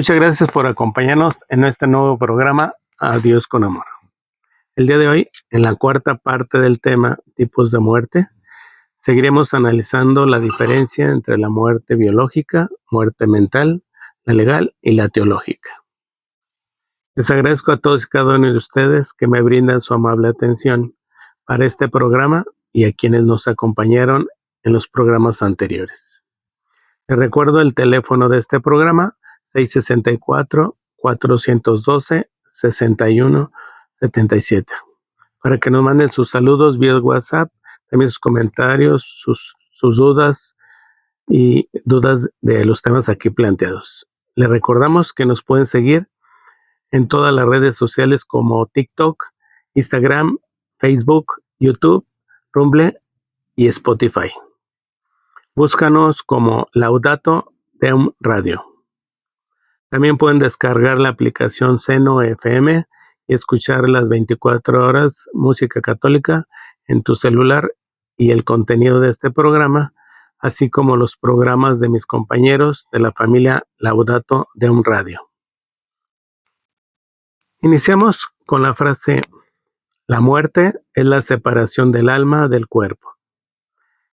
Muchas gracias por acompañarnos en este nuevo programa Adiós con Amor. El día de hoy, en la cuarta parte del tema Tipos de muerte, seguiremos analizando la diferencia entre la muerte biológica, muerte mental, la legal y la teológica. Les agradezco a todos y cada uno de ustedes que me brindan su amable atención para este programa y a quienes nos acompañaron en los programas anteriores. Les recuerdo el teléfono de este programa, 664-412-6177, para que nos manden sus saludos vía WhatsApp, también sus comentarios, sus dudas y dudas de los temas aquí planteados. Les recordamos que nos pueden seguir en todas las redes sociales como TikTok, Instagram, Facebook, YouTube, Rumble y Spotify. Búscanos como Laudato Deum Radio. También pueden descargar la aplicación Seno FM y escuchar las 24 horas música católica en tu celular y el contenido de este programa, así como los programas de mis compañeros de la familia Laudato Deum Radio. Iniciamos con la frase: la muerte es la separación del alma del cuerpo.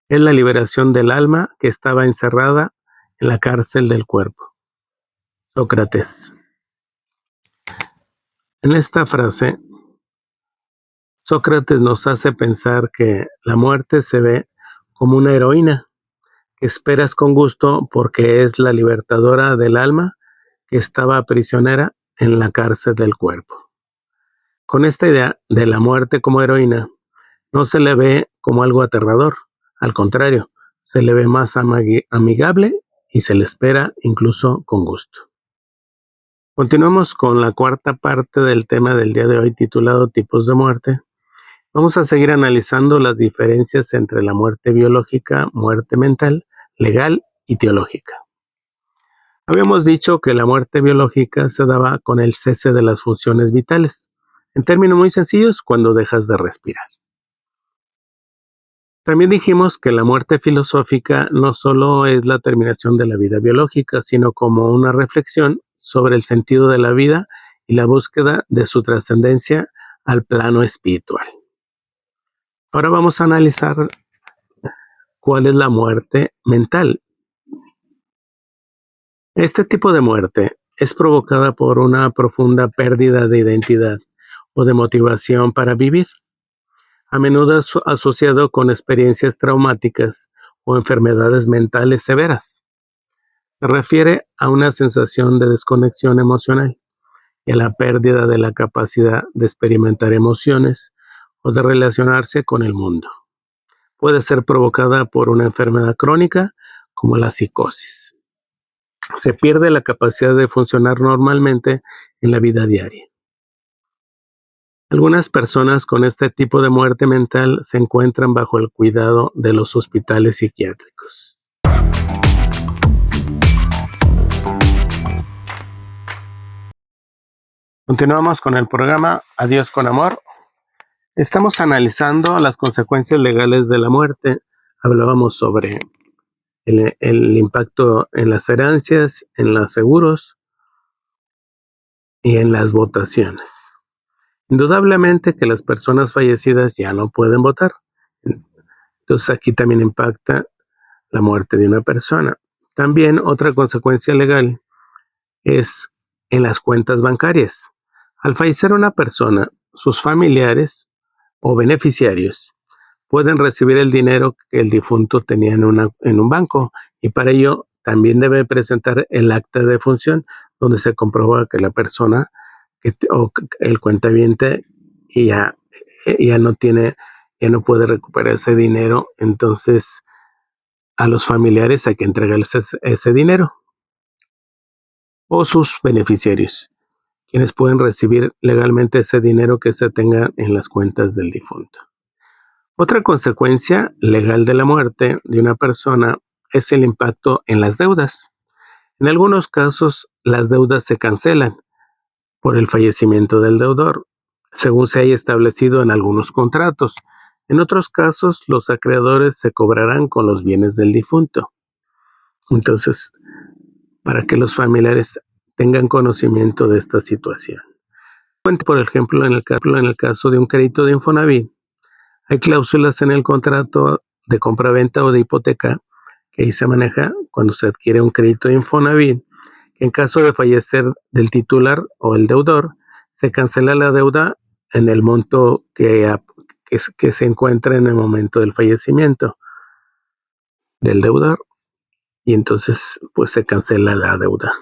Es la liberación del alma que estaba encerrada en la cárcel del cuerpo. Sócrates. En esta frase, Sócrates nos hace pensar que la muerte se ve como una heroína que esperas con gusto porque es la libertadora del alma que estaba prisionera en la cárcel del cuerpo. Con esta idea de la muerte como heroína, no se le ve como algo aterrador, al contrario, se le ve más amigable y se le espera incluso con gusto. Continuamos con la cuarta parte del tema del día de hoy titulado Tipos de muerte. Vamos a seguir analizando las diferencias entre la muerte biológica, muerte mental, legal y teológica. Habíamos dicho que la muerte biológica se daba con el cese de las funciones vitales. En términos muy sencillos, cuando dejas de respirar. También dijimos que la muerte filosófica no solo es la terminación de la vida biológica, sino como una reflexión sobre el sentido de la vida y la búsqueda de su trascendencia al plano espiritual. Ahora vamos a analizar cuál es la muerte mental. Este tipo de muerte es provocada por una profunda pérdida de identidad o de motivación para vivir, a menudo asociado con experiencias traumáticas o enfermedades mentales severas. Se refiere a una sensación de desconexión emocional y a la pérdida de la capacidad de experimentar emociones o de relacionarse con el mundo. Puede ser provocada por una enfermedad crónica como la psicosis. Se pierde la capacidad de funcionar normalmente en la vida diaria. Algunas personas con este tipo de muerte mental se encuentran bajo el cuidado de los hospitales psiquiátricos. Continuamos con el programa Adiós con Amor. Estamos analizando las consecuencias legales de la muerte. Hablábamos sobre el impacto en las herencias, en los seguros y en las votaciones. Indudablemente que las personas fallecidas ya no pueden votar. Entonces aquí también impacta la muerte de una persona. También otra consecuencia legal es en las cuentas bancarias. Al fallecer una persona, sus familiares o beneficiarios pueden recibir el dinero que el difunto tenía en un banco, y para ello también debe presentar el acta de defunción donde se comprueba que la persona o el cuentaviente ya no puede recuperar ese dinero. Entonces a los familiares hay que entregarles ese dinero, o sus beneficiarios, quienes pueden recibir legalmente ese dinero que se tenga en las cuentas del difunto. Otra consecuencia legal de la muerte de una persona es el impacto en las deudas. En algunos casos, las deudas se cancelan por el fallecimiento del deudor, según se haya establecido en algunos contratos. En otros casos, los acreedores se cobrarán con los bienes del difunto. Entonces, para que los familiares tengan conocimiento de esta situación. Por ejemplo, en el caso de un crédito de Infonavit, hay cláusulas en el contrato de compraventa o de hipoteca que ahí se maneja cuando se adquiere un crédito de Infonavit, que en caso de fallecer del titular o el deudor, se cancela la deuda en el monto que se encuentra en el momento del fallecimiento del deudor, y entonces pues se cancela la deuda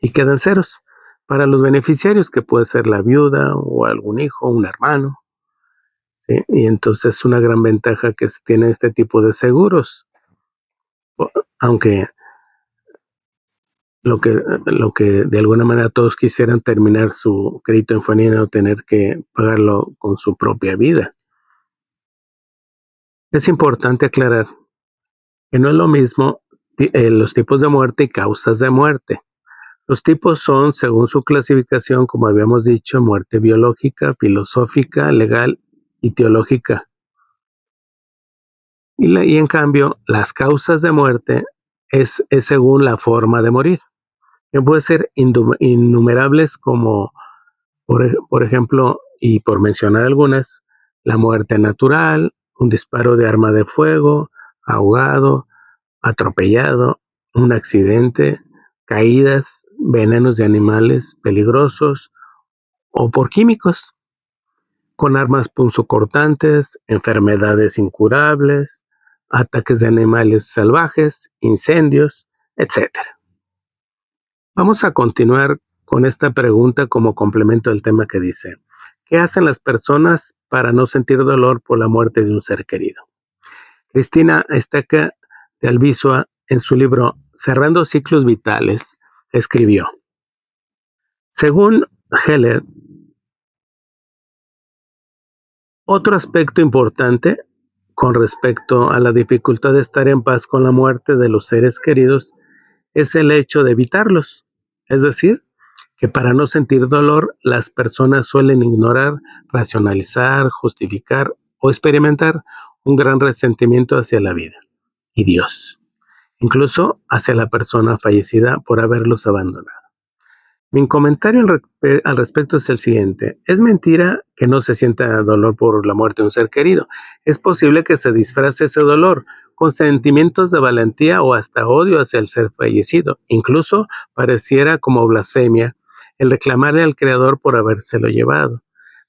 y quedan ceros para los beneficiarios, que puede ser la viuda o algún hijo, un hermano, ¿sí? Y entonces es una gran ventaja que tiene este tipo de seguros, aunque lo que de alguna manera todos quisieran terminar su crédito Infonavit o tener que pagarlo con su propia vida. Es importante aclarar que no es lo mismo los tipos de muerte y causas de muerte. Los tipos son, según su clasificación, como habíamos dicho, muerte biológica, filosófica, legal y teológica. Y en cambio, las causas de muerte es según la forma de morir, que puede ser innumerables, como por ejemplo, y por mencionar algunas, la muerte natural, un disparo de arma de fuego, ahogado, atropellado, un accidente, caídas, venenos de animales peligrosos o por químicos, con armas punzocortantes, enfermedades incurables, ataques de animales salvajes, incendios, etc. Vamos a continuar con esta pregunta como complemento del tema que dice: ¿qué hacen las personas para no sentir dolor por la muerte de un ser querido? Cristina Esteca de Albizoa, en su libro Cerrando ciclos vitales, escribió: según Heller, otro aspecto importante con respecto a la dificultad de estar en paz con la muerte de los seres queridos es el hecho de evitarlos. Es decir, que para no sentir dolor, las personas suelen ignorar, racionalizar, justificar o experimentar un gran resentimiento hacia la vida y Dios, incluso hacia la persona fallecida por haberlos abandonado. Mi comentario al respecto es el siguiente: es mentira que no se sienta dolor por la muerte de un ser querido. Es posible que se disfrace ese dolor con sentimientos de valentía o hasta odio hacia el ser fallecido. Incluso pareciera como blasfemia el reclamarle al Creador por habérselo llevado.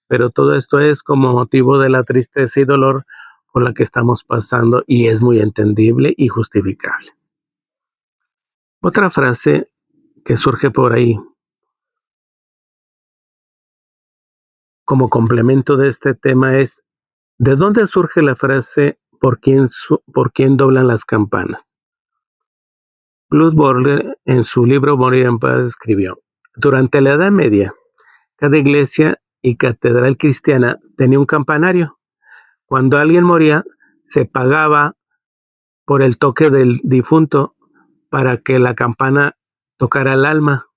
Pero todo esto es como motivo de la tristeza y dolor por la que estamos pasando, y es muy entendible y justificable. Otra frase que surge por ahí como complemento de este tema es: ¿de dónde surge la frase ¿por quién doblan las campanas? Blues Borler, en su libro Morir en Paz, escribió: durante la Edad Media, cada iglesia y catedral cristiana tenía un campanario. Cuando alguien moría, se pagaba por el toque del difunto para que la campana tocara el alma.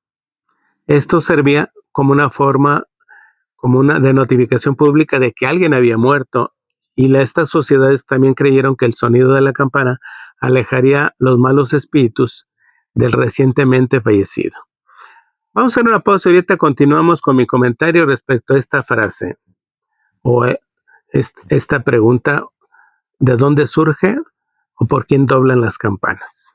Esto servía como una forma de notificación pública de que alguien había muerto, y estas sociedades también creyeron que el sonido de la campana alejaría los malos espíritus del recientemente fallecido. Vamos a hacer una pausa y ahorita continuamos con mi comentario respecto a esta frase o esta pregunta: ¿de dónde surge o por quién doblan las campanas?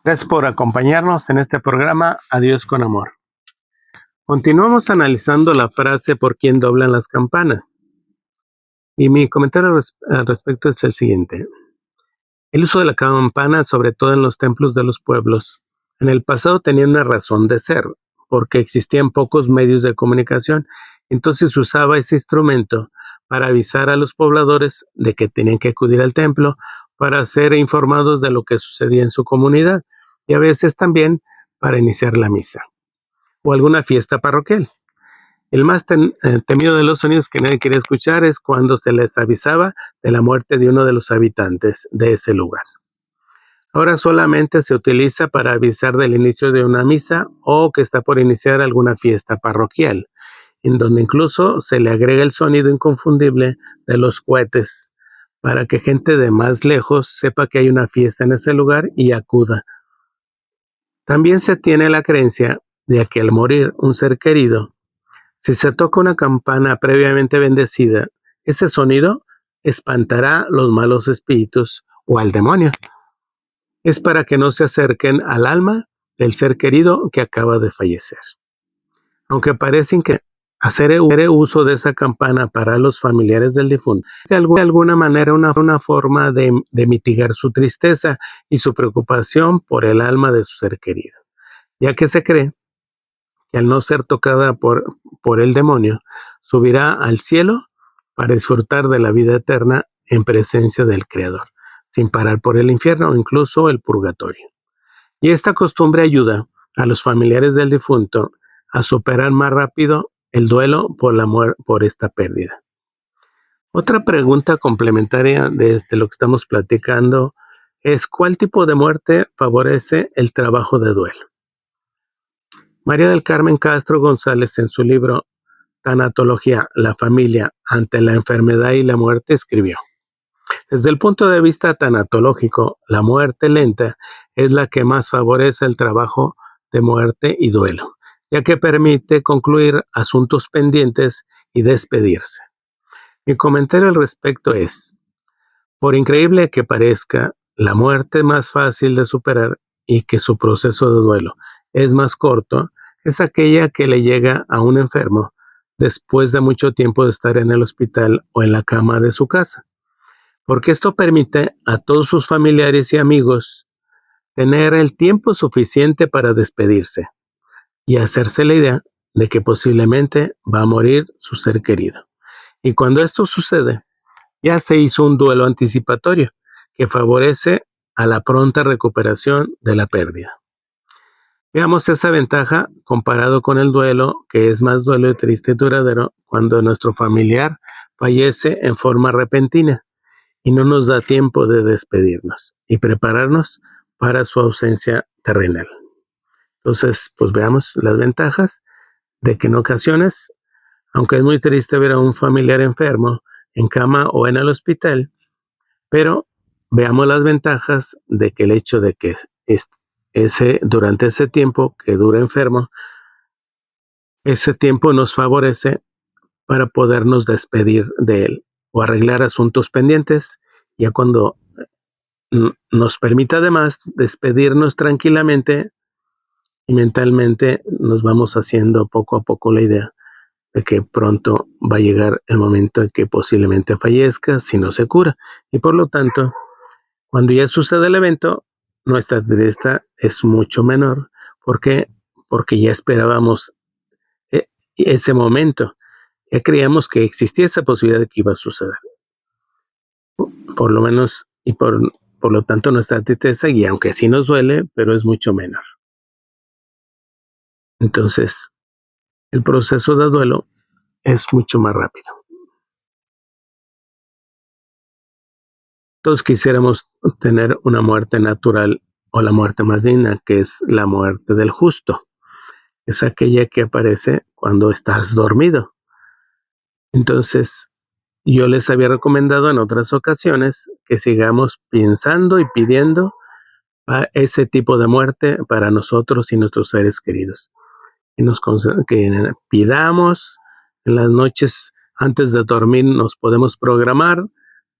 Gracias por acompañarnos en este programa Adiós con Amor. Continuamos analizando la frase ¿por quién doblan las campanas? Y mi comentario al respecto es el siguiente: el uso de la campana, sobre todo en los templos de los pueblos, en el pasado tenía una razón de ser, porque existían pocos medios de comunicación. Entonces se usaba ese instrumento para avisar a los pobladores de que tenían que acudir al templo para ser informados de lo que sucedía en su comunidad, y a veces también para iniciar la misa o alguna fiesta parroquial. El más temido de los sonidos que nadie quería escuchar es cuando se les avisaba de la muerte de uno de los habitantes de ese lugar. Ahora solamente se utiliza para avisar del inicio de una misa o que está por iniciar alguna fiesta parroquial, en donde incluso se le agrega el sonido inconfundible de los cohetes para que gente de más lejos sepa que hay una fiesta en ese lugar y acuda. También se tiene la creencia de que al morir un ser querido, si se toca una campana previamente bendecida, ese sonido espantará los malos espíritus o al demonio. Es para que no se acerquen al alma del ser querido que acaba de fallecer. Aunque parece que hacer uso de esa campana para los familiares del difunto es de alguna manera una forma de mitigar su tristeza y su preocupación por el alma de su ser querido, ya que se cree que al no ser tocada por el demonio, subirá al cielo para disfrutar de la vida eterna en presencia del Creador, sin parar por el infierno o incluso el purgatorio. Y esta costumbre ayuda a los familiares del difunto a superar más rápido el duelo por esta pérdida. Otra pregunta complementaria de lo que estamos platicando es ¿cuál tipo de muerte favorece el trabajo de duelo? María del Carmen Castro González, en su libro Tanatología, la familia ante la enfermedad y la muerte, escribió: desde el punto de vista tanatológico, la muerte lenta es la que más favorece el trabajo de muerte y duelo, ya que permite concluir asuntos pendientes y despedirse. Mi comentario al respecto es: por increíble que parezca, la muerte más fácil de superar y que su proceso de duelo es más corto es aquella que le llega a un enfermo después de mucho tiempo de estar en el hospital o en la cama de su casa, porque esto permite a todos sus familiares y amigos tener el tiempo suficiente para despedirse y hacerse la idea de que posiblemente va a morir su ser querido. Y cuando esto sucede, ya se hizo un duelo anticipatorio que favorece a la pronta recuperación de la pérdida. Veamos esa ventaja comparado con el duelo, que es más duelo y triste y duradero cuando nuestro familiar fallece en forma repentina y no nos da tiempo de despedirnos y prepararnos para su ausencia terrenal. Entonces, pues veamos las ventajas de que en ocasiones, aunque es muy triste ver a un familiar enfermo en cama o en el hospital, pero veamos las ventajas de que el hecho de que durante ese tiempo que dura enfermo, ese tiempo nos favorece para podernos despedir de él o arreglar asuntos pendientes, ya cuando nos permite además despedirnos tranquilamente y mentalmente nos vamos haciendo poco a poco la idea de que pronto va a llegar el momento en que posiblemente fallezca si no se cura. Y por lo tanto, cuando ya sucede el evento, nuestra tristeza es mucho menor. ¿Por qué? Porque ya esperábamos ese momento. Ya creíamos que existía esa posibilidad de que iba a suceder. Por lo menos, y por lo tanto, nuestra tristeza, y aunque sí nos duele, pero es mucho menor. Entonces, el proceso de duelo es mucho más rápido. Todos quisiéramos tener una muerte natural o la muerte más digna, que es la muerte del justo. Es aquella que aparece cuando estás dormido. Entonces, yo les había recomendado en otras ocasiones que sigamos pensando y pidiendo a ese tipo de muerte para nosotros y nuestros seres queridos. Que pidamos en las noches antes de dormir, nos podemos programar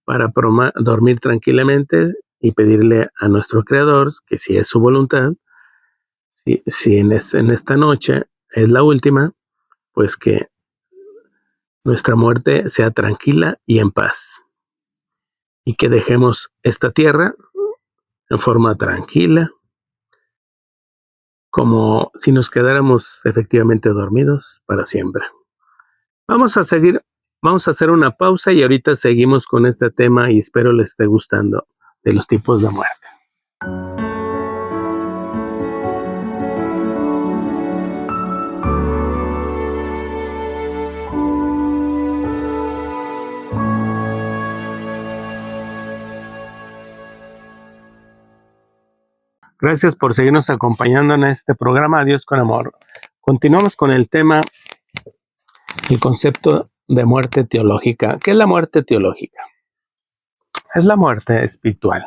para dormir tranquilamente y pedirle a nuestro Creador que si es su voluntad, si en esta noche es la última, pues que nuestra muerte sea tranquila y en paz, y que dejemos esta tierra en forma tranquila, como si nos quedáramos efectivamente dormidos para siempre. Vamos a hacer una pausa y ahorita seguimos con este tema y espero les esté gustando de los tipos de muerte. Gracias por seguirnos acompañando en este programa Adiós con Amor. Continuamos con el tema, el concepto de muerte teológica. ¿Qué es la muerte teológica? Es la muerte espiritual.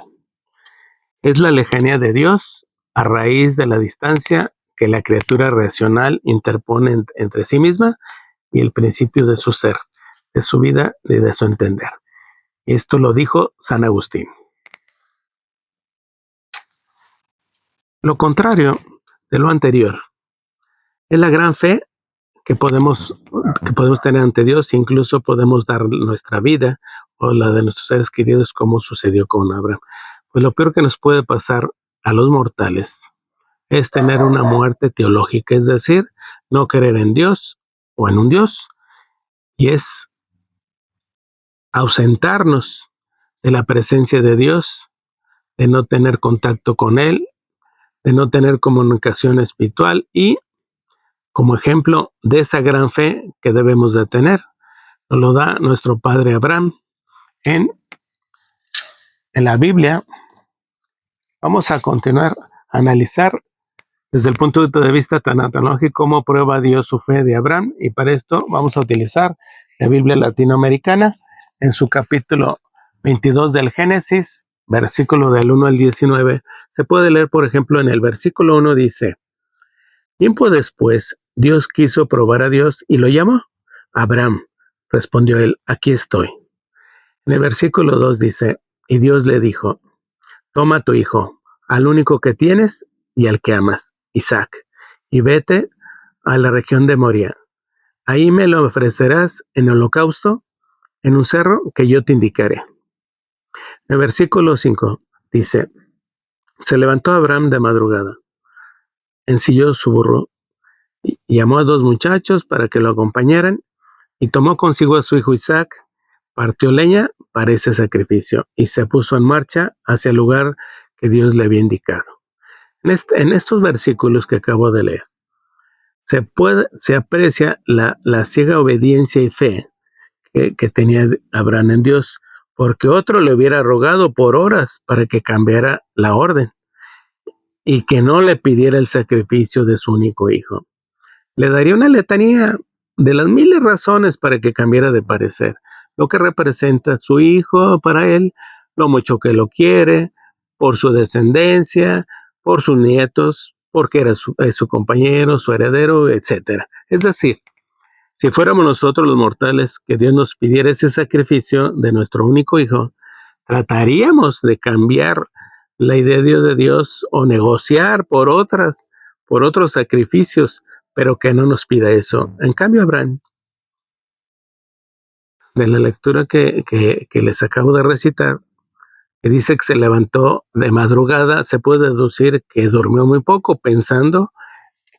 Es la lejanía de Dios a raíz de la distancia que la criatura racional interpone entre sí misma y el principio de su ser, de su vida y de su entender. Esto lo dijo San Agustín. Lo contrario de lo anterior es la gran fe que podemos tener ante Dios, incluso podemos dar nuestra vida o la de nuestros seres queridos, como sucedió con Abraham. Pues lo peor que nos puede pasar a los mortales es tener una muerte teológica, es decir, no creer en Dios o en un Dios, y es ausentarnos de la presencia de Dios, de no tener contacto con Él, de no tener comunicación espiritual y como ejemplo de esa gran fe que debemos de tener, nos lo da nuestro padre Abraham en la Biblia. Vamos a continuar a analizar desde el punto de vista tanatológico cómo prueba Dios su fe de Abraham, y para esto vamos a utilizar la Biblia latinoamericana en su capítulo 22 del Génesis, versículo del 1 al 19. Se puede leer, por ejemplo, en el versículo 1 dice: tiempo después, Dios quiso probar a Dios y lo llamó. Abraham, respondió él, aquí estoy. En el versículo 2 dice: y Dios le dijo, toma a tu hijo, al único que tienes y al que amas, Isaac, y vete a la región de Moria. Ahí me lo ofrecerás en holocausto, en un cerro que yo te indicaré. En el versículo 5 dice: se levantó Abraham de madrugada, ensilló su burro, y llamó a 2 muchachos para que lo acompañaran, y tomó consigo a su hijo Isaac, partió leña para ese sacrificio, y se puso en marcha hacia el lugar que Dios le había indicado. En estos versículos que acabo de leer, se aprecia la ciega obediencia y fe que tenía Abraham en Dios, porque otro le hubiera rogado por horas para que cambiara la orden y que no le pidiera el sacrificio de su único hijo. Le daría una letanía de las miles razones para que cambiara de parecer, lo que representa su hijo para él, lo mucho que lo quiere, por su descendencia, por sus nietos, porque era su compañero, su heredero, etc. Es decir, si fuéramos nosotros los mortales que Dios nos pidiera ese sacrificio de nuestro único hijo, trataríamos de cambiar la idea de Dios o negociar por otros sacrificios, pero que no nos pida eso. En cambio, Abraham, de la lectura que les acabo de recitar, que dice que se levantó de madrugada, se puede deducir que durmió muy poco, pensando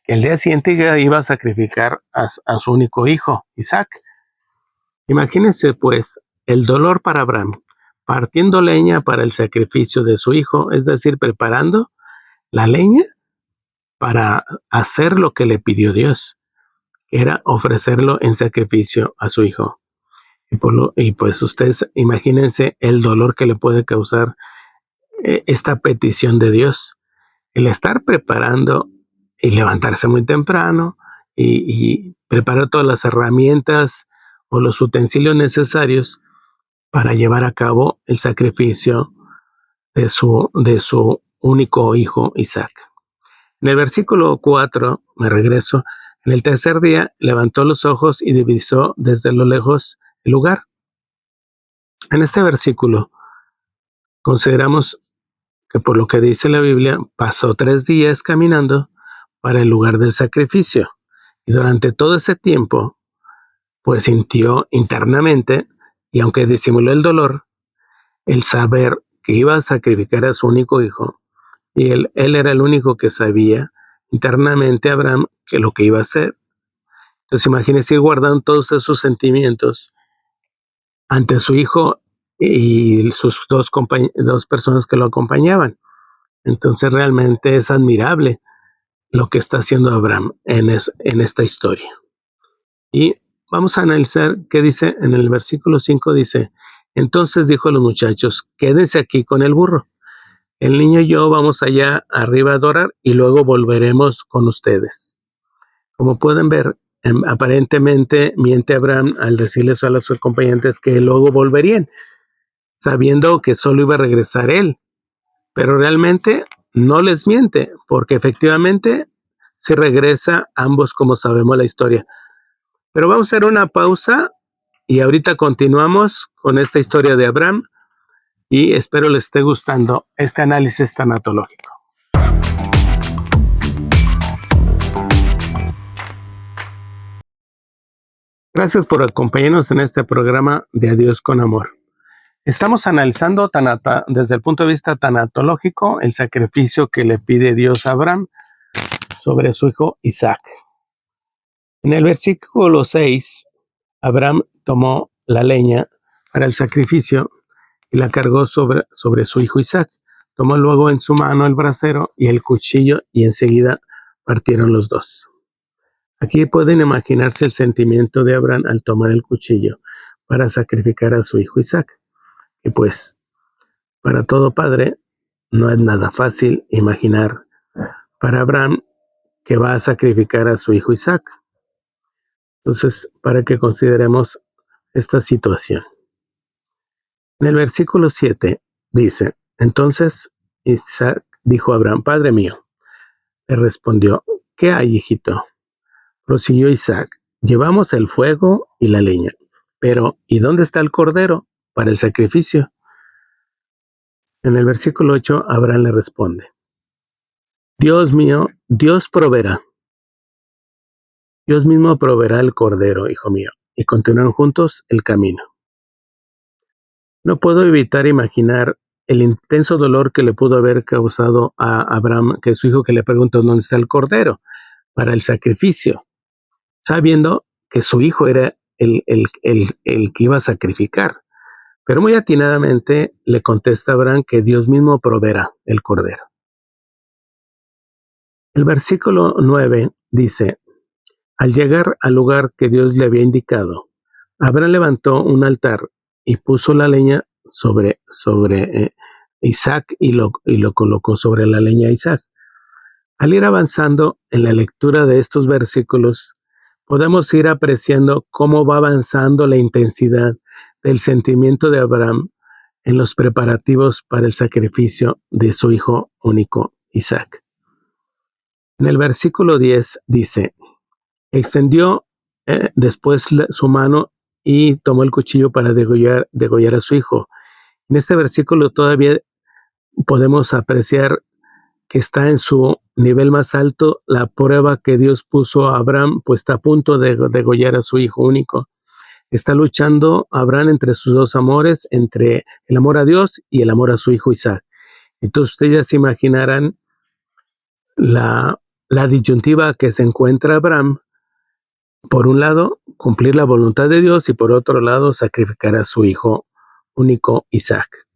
que el día siguiente iba a sacrificar a su único hijo, Isaac. Imagínense pues el dolor para Abraham, partiendo leña para el sacrificio de su hijo, es decir, preparando la leña para hacer lo que le pidió Dios, que era ofrecerlo en sacrificio a su hijo. Y pues ustedes imagínense el dolor que le puede causar esta petición de Dios, el estar preparando y levantarse muy temprano y preparar todas las herramientas o los utensilios necesarios para llevar a cabo el sacrificio de su único hijo Isaac. En el versículo 4, me regreso, en el tercer día levantó los ojos y divisó desde lo lejos el lugar. En este versículo consideramos que, por lo que dice la Biblia, pasó 3 días caminando para el lugar del sacrificio, y durante todo ese tiempo pues sintió internamente, y aunque disimuló el dolor, el saber que iba a sacrificar a su único hijo, y él era el único que sabía internamente, Abraham, que lo que iba a hacer. Entonces imagínense ir guardando todos esos sentimientos ante su hijo y sus dos personas que lo acompañaban. Entonces realmente es admirable lo que está haciendo Abraham en esta historia. Y vamos a analizar qué dice en el versículo 5. Dice: entonces dijo a los muchachos, quédense aquí con el burro. el niño y yo vamos allá arriba a adorar y luego volveremos con ustedes. Como pueden ver, aparentemente miente Abraham al decirles a los acompañantes que luego volverían, sabiendo que solo iba a regresar él. Pero realmente no les miente, porque efectivamente se regresa ambos, como sabemos la historia. Pero vamos a hacer una pausa y ahorita continuamos con esta historia de Abraham y espero les esté gustando este análisis tanatológico. Gracias por acompañarnos en este programa de A Dios con Amor. Estamos analizando desde el punto de vista tanatológico el sacrificio que le pide Dios a Abraham sobre su hijo Isaac. En el versículo 6, Abraham tomó la leña para el sacrificio y la cargó sobre su hijo Isaac. Tomó luego en su mano el brasero y el cuchillo y enseguida partieron los dos. Aquí pueden imaginarse el sentimiento de Abraham al tomar el cuchillo para sacrificar a su hijo Isaac. Y pues, para todo padre, no es nada fácil imaginar para Abraham que va a sacrificar a su hijo Isaac. Entonces, para que consideremos esta situación. En el versículo 7 dice, entonces Isaac dijo a Abraham, Padre mío. Le respondió, ¿qué hay, hijito? Prosiguió Isaac, llevamos el fuego y la leña, pero ¿y dónde está el cordero para el sacrificio? En el versículo 8, Abraham le responde, Dios mío, Dios proveerá. Dios mismo proveerá el cordero, hijo mío, y continúan juntos el camino. No puedo evitar imaginar el intenso dolor que le pudo haber causado a Abraham, que es su hijo, que le preguntó dónde está el cordero para el sacrificio, sabiendo que su hijo era el que iba a sacrificar. Pero muy atinadamente le contesta a Abraham que Dios mismo proveerá el cordero. El versículo 9 dice, al llegar al lugar que Dios le había indicado, Abraham levantó un altar y puso la leña sobre Isaac y lo colocó sobre la leña a Isaac. Al ir avanzando en la lectura de estos versículos, podemos ir apreciando cómo va avanzando la intensidad del sentimiento de Abraham en los preparativos para el sacrificio de su hijo único, Isaac. En el versículo 10 dice, extendió después su mano y tomó el cuchillo para degollar a su hijo. En este versículo todavía podemos apreciar que está en su nivel más alto la prueba que Dios puso a Abraham, pues está a punto de degollar a su hijo único. Está luchando Abraham entre sus dos amores, entre el amor a Dios y el amor a su hijo Isaac. Entonces ustedes ya se imaginarán la disyuntiva que se encuentra Abraham. Por un lado, cumplir la voluntad de Dios y por otro lado, sacrificar a su hijo único Isaac.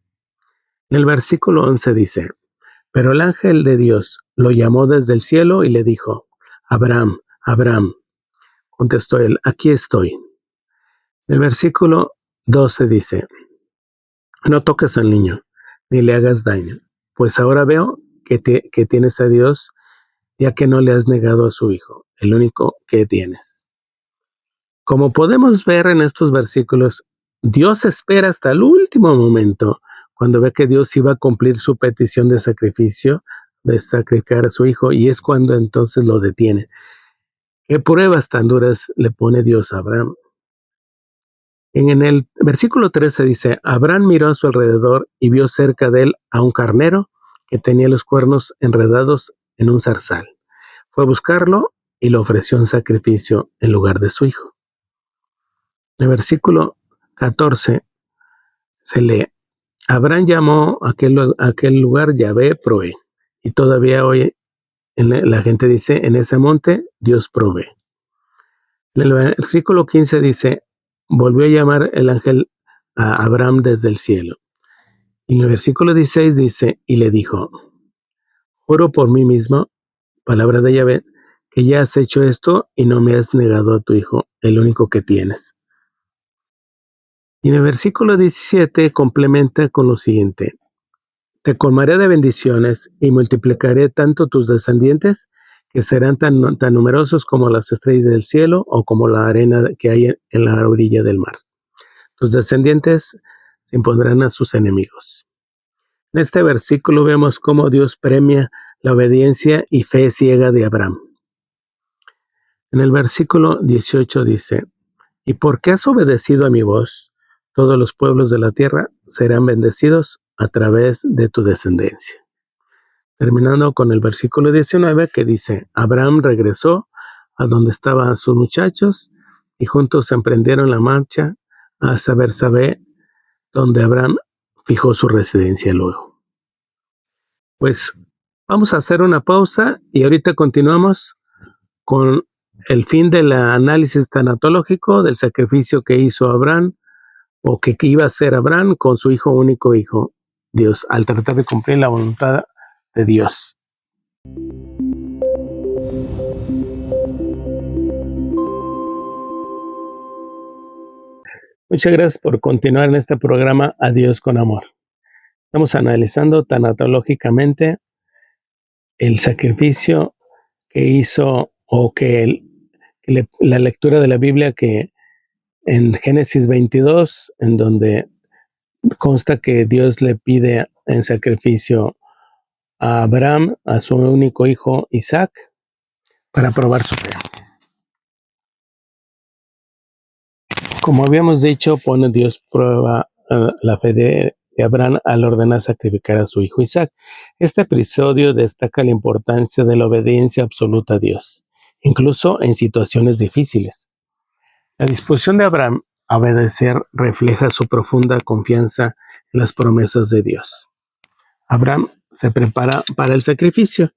En el versículo 11 dice, pero el ángel de Dios lo llamó desde el cielo y le dijo, Abraham, Abraham. Contestó él, aquí estoy. En el versículo 12 dice, no toques al niño, ni le hagas daño, pues ahora veo que tienes a Dios, ya que no le has negado a su hijo, el único que tienes. Como podemos ver en estos versículos, Dios espera hasta el último momento, cuando ve que Dios iba a cumplir su petición de sacrificio, de sacrificar a su hijo, y es cuando entonces lo detiene. ¿Qué pruebas tan duras le pone Dios a Abraham? En el versículo 13 dice, Abraham miró a su alrededor y vio cerca de él a un carnero que tenía los cuernos enredados en un zarzal. Fue a buscarlo y le ofreció un sacrificio en lugar de su hijo. En el versículo 14 se lee, Abraham llamó a aquel lugar Yahvé Proé. Y todavía hoy la gente dice, en ese monte Dios provee. En el versículo 15 dice, volvió a llamar el ángel a Abraham desde el cielo. Y en el versículo 16 dice, y le dijo, juro por mí mismo, palabra de Yahvé, que ya has hecho esto y no me has negado a tu hijo, el único que tienes. Y en el versículo 17 complementa con lo siguiente, Te colmaré de bendiciones y multiplicaré tanto tus descendientes que serán tan numerosos como las estrellas del cielo o como la arena que hay en la orilla del mar. Tus descendientes se impondrán a sus enemigos. En este versículo vemos cómo Dios premia la obediencia y fe ciega de Abraham. En el versículo 18 dice: ¿Y porque has obedecido a mi voz? Todos los pueblos de la tierra serán bendecidos a través de tu descendencia. Terminando con el versículo 19 que dice: Abraham regresó a donde estaban sus muchachos y juntos emprendieron la marcha a Bersabé, donde Abraham fijó su residencia luego. Pues vamos a hacer una pausa y ahorita continuamos con el fin del análisis tanatológico del sacrificio que hizo Abraham o que iba a hacer Abraham con su único hijo, Dios, al tratar de cumplir la voluntad de Dios. Muchas gracias por continuar en este programa A Dios con Amor. Estamos analizando tanatológicamente el sacrificio que hizo o que la lectura de la Biblia que en Génesis 22, en donde consta que Dios le pide en sacrificio a Abraham, a su único hijo Isaac, para probar su fe. Como habíamos dicho, pone Dios prueba la fe de Abraham al ordenar sacrificar a su hijo Isaac. Este episodio destaca la importancia de la obediencia absoluta a Dios, incluso en situaciones difíciles. La disposición de Abraham a obedecer refleja su profunda confianza en las promesas de Dios. Abraham se prepara para el sacrificio,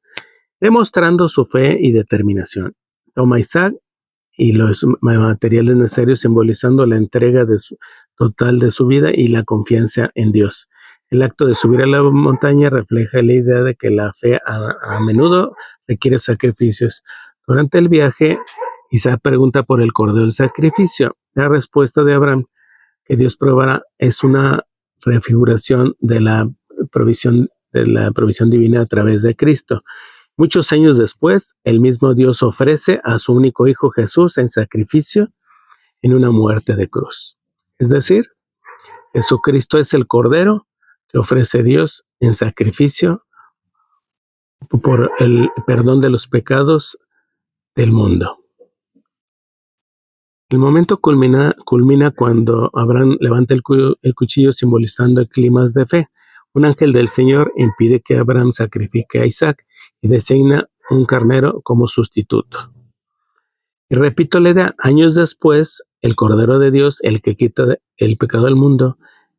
demostrando su fe y determinación. Toma a Isaac y los materiales necesarios, simbolizando la entrega total de su vida y la confianza en Dios. El acto de subir a la montaña refleja la idea de que la fe a menudo requiere sacrificios. Durante el viaje, Isaac pregunta por el cordero del sacrificio. La respuesta de Abraham, que Dios probará, es una refiguración de la provisión divina a través de Cristo. Muchos años después, el mismo Dios ofrece a su único hijo Jesús en sacrificio en una muerte de cruz. Es decir, Jesucristo es el cordero que ofrece Dios en sacrificio por el perdón de los pecados del mundo. El momento culmina cuando Abraham levanta el cuchillo, simbolizando el clímax de fe. Un ángel del Señor impide que Abraham sacrifique a Isaac y designa un carnero como sustituto. Y repito la idea, años después, el Cordero de Dios, el que quita el pecado del mundo,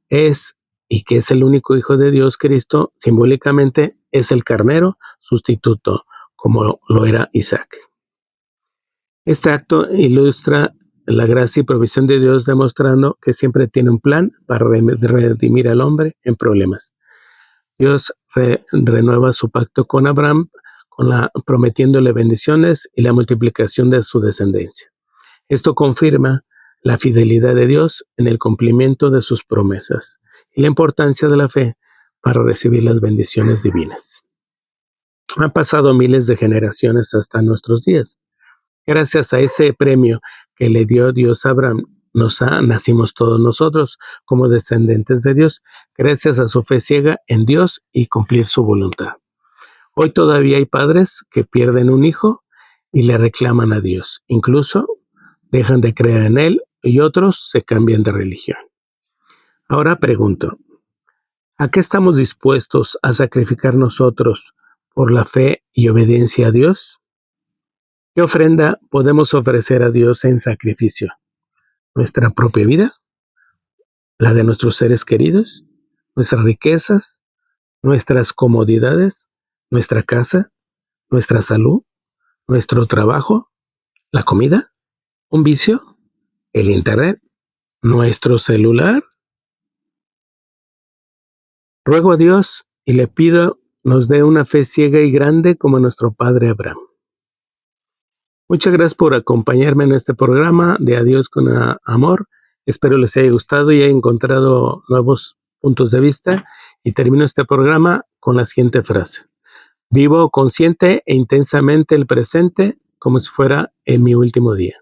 y que es el único Hijo de Dios, Cristo, simbólicamente es el carnero sustituto, como lo era Isaac. Este acto ilustra la gracia y provisión de Dios, demostrando que siempre tiene un plan para redimir al hombre en problemas. Dios renueva su pacto con Abraham, prometiéndole bendiciones y la multiplicación de su descendencia. Esto confirma la fidelidad de Dios en el cumplimiento de sus promesas y la importancia de la fe para recibir las bendiciones divinas. Han pasado miles de generaciones hasta nuestros días. Gracias a ese premio que le dio Dios a Abraham, nacimos todos nosotros como descendientes de Dios, gracias a su fe ciega en Dios y cumplir su voluntad. Hoy todavía hay padres que pierden un hijo y le reclaman a Dios. Incluso dejan de creer en Él y otros se cambian de religión. Ahora pregunto, ¿a qué estamos dispuestos a sacrificar nosotros por la fe y obediencia a Dios? ¿Qué ofrenda podemos ofrecer a Dios en sacrificio? ¿Nuestra propia vida? ¿La de nuestros seres queridos? ¿Nuestras riquezas? ¿Nuestras comodidades? ¿Nuestra casa? ¿Nuestra salud? ¿Nuestro trabajo? ¿La comida? ¿Un vicio? ¿El internet? ¿Nuestro celular? Ruego a Dios y le pido nos dé una fe ciega y grande como nuestro padre Abraham. Muchas gracias por acompañarme en este programa de A Dios con Amor. Espero les haya gustado y haya encontrado nuevos puntos de vista y termino este programa con la siguiente frase. Vivo consciente e intensamente el presente como si fuera en mi último día.